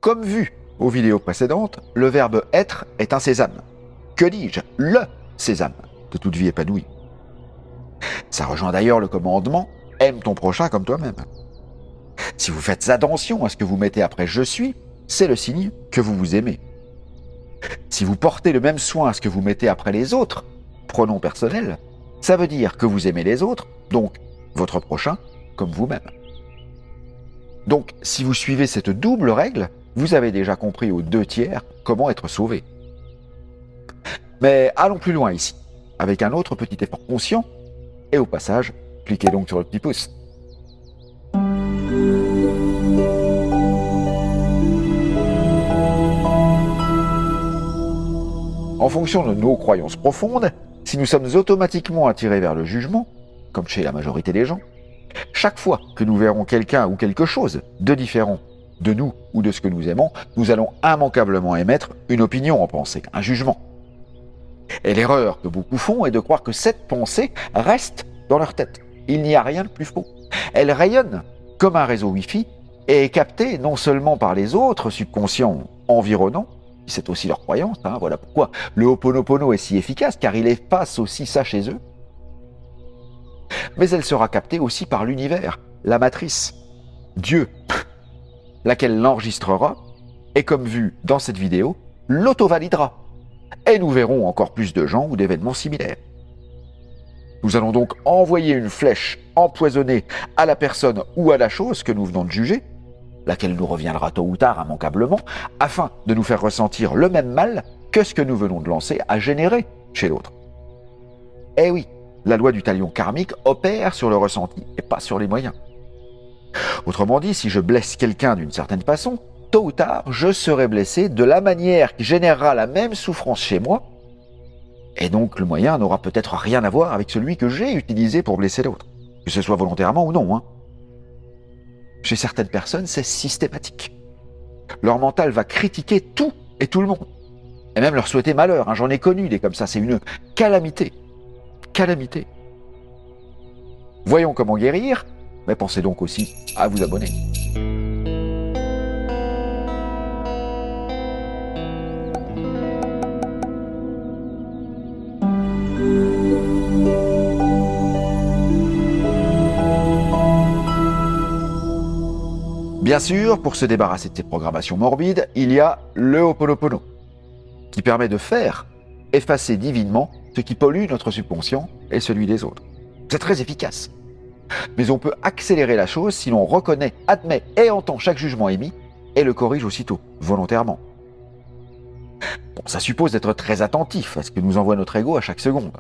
Comme vu aux vidéos précédentes, le verbe être est un sésame. Que dis-je? Le sésame de toute vie épanouie. Ça rejoint d'ailleurs le commandement « aime ton prochain comme toi-même ». Si vous faites attention à ce que vous mettez après « je suis », c'est le signe que vous vous aimez. Si vous portez le même soin à ce que vous mettez après les autres, pronom personnel, ça veut dire que vous aimez les autres, donc votre prochain, comme vous-même. Donc, si vous suivez cette double règle, vous avez déjà compris aux 2/3 comment être sauvé. Mais allons plus loin ici, avec un autre petit effort conscient, et au passage, cliquez donc sur le petit pouce. En fonction de nos croyances profondes, si nous sommes automatiquement attirés vers le jugement, comme chez la majorité des gens, chaque fois que nous verrons quelqu'un ou quelque chose de différent de nous ou de ce que nous aimons, nous allons immanquablement émettre une opinion en pensée, un jugement. Et l'erreur que beaucoup font est de croire que cette pensée reste dans leur tête. Il n'y a rien de plus faux. Elle rayonne comme un réseau Wi-Fi et est captée non seulement par les autres subconscients environnants, c'est aussi leur croyance, voilà pourquoi le Ho'oponopono est si efficace, car il efface aussi ça chez eux. Mais elle sera captée aussi par l'univers, la matrice, Dieu, laquelle l'enregistrera et, comme vu dans cette vidéo, l'auto-validera. Et nous verrons encore plus de gens ou d'événements similaires. Nous allons donc envoyer une flèche empoisonnée à la personne ou à la chose que nous venons de juger, laquelle nous reviendra tôt ou tard immanquablement, afin de nous faire ressentir le même mal que ce que nous venons de lancer a généré chez l'autre. Eh oui, la loi du talion karmique opère sur le ressenti et pas sur les moyens. Autrement dit, si je blesse quelqu'un d'une certaine façon, tôt ou tard, je serai blessé de la manière qui générera la même souffrance chez moi, et donc le moyen n'aura peut-être rien à voir avec celui que j'ai utilisé pour blesser l'autre, que ce soit volontairement ou non. Chez certaines personnes, c'est systématique. Leur mental va critiquer tout et tout le monde, et même leur souhaiter malheur. J'en ai connu des comme ça, c'est une calamité. Calamité. Voyons comment guérir, mais pensez donc aussi à vous abonner. Bien sûr, pour se débarrasser de ces programmations morbides, il y a le Ho'oponopono, qui permet de faire effacer divinement ce qui pollue notre subconscient et celui des autres. C'est très efficace. Mais on peut accélérer la chose si l'on reconnaît, admet et entend chaque jugement émis et le corrige aussitôt, volontairement. Bon, ça suppose d'être très attentif à ce que nous envoie notre ego à chaque seconde.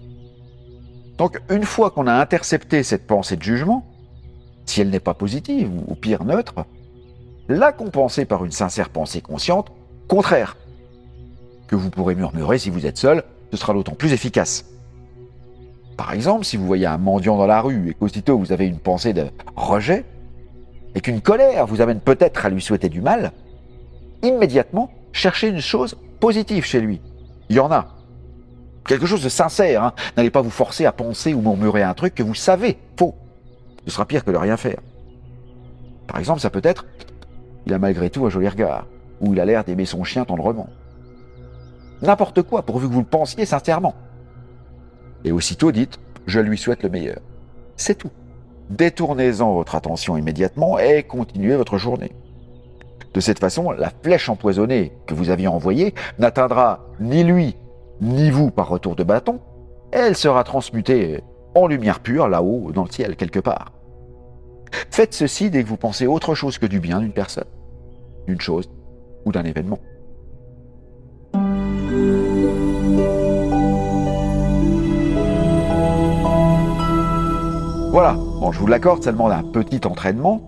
Donc, une fois qu'on a intercepté cette pensée de jugement, si elle n'est pas positive ou au pire neutre, la compenser par une sincère pensée consciente, contraire, que vous pourrez murmurer si vous êtes seul, ce sera d'autant plus efficace. Par exemple, si vous voyez un mendiant dans la rue et qu'aussitôt vous avez une pensée de rejet, et qu'une colère vous amène peut-être à lui souhaiter du mal, immédiatement, cherchez une chose positive chez lui. Il y en a. Quelque chose de sincère. N'allez pas vous forcer à penser ou murmurer un truc que vous savez faux. Ce sera pire que de rien faire. Par exemple, ça peut être « il a malgré tout un joli regard » ou « il a l'air d'aimer son chien tendrement ». N'importe quoi, pourvu que vous le pensiez sincèrement. Et aussitôt dites « je lui souhaite le meilleur ». C'est tout. Détournez-en votre attention immédiatement et continuez votre journée. De cette façon, la flèche empoisonnée que vous aviez envoyée n'atteindra ni lui, ni vous par retour de bâton, et elle sera transmutée en lumière pure là-haut dans le ciel quelque part. Faites ceci dès que vous pensez autre chose que du bien d'une personne, d'une chose ou d'un événement. Voilà, bon, je vous l'accorde, ça demande un petit entraînement,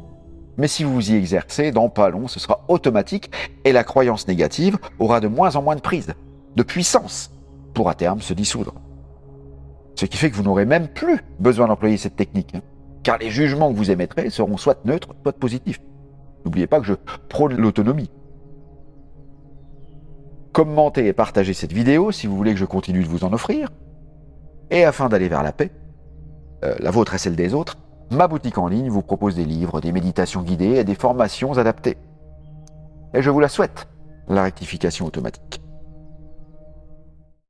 mais si vous vous y exercez, dans pas long, ce sera automatique et la croyance négative aura de moins en moins de prise, de puissance, pour à terme se dissoudre. Ce qui fait que vous n'aurez même plus besoin d'employer cette technique, car les jugements que vous émettrez seront soit neutres, soit positifs. N'oubliez pas que je prône l'autonomie. Commentez et partagez cette vidéo si vous voulez que je continue de vous en offrir. Et afin d'aller vers la paix, la vôtre et celle des autres, ma boutique en ligne vous propose des livres, des méditations guidées et des formations adaptées. et je vous la souhaite, la rectification automatique.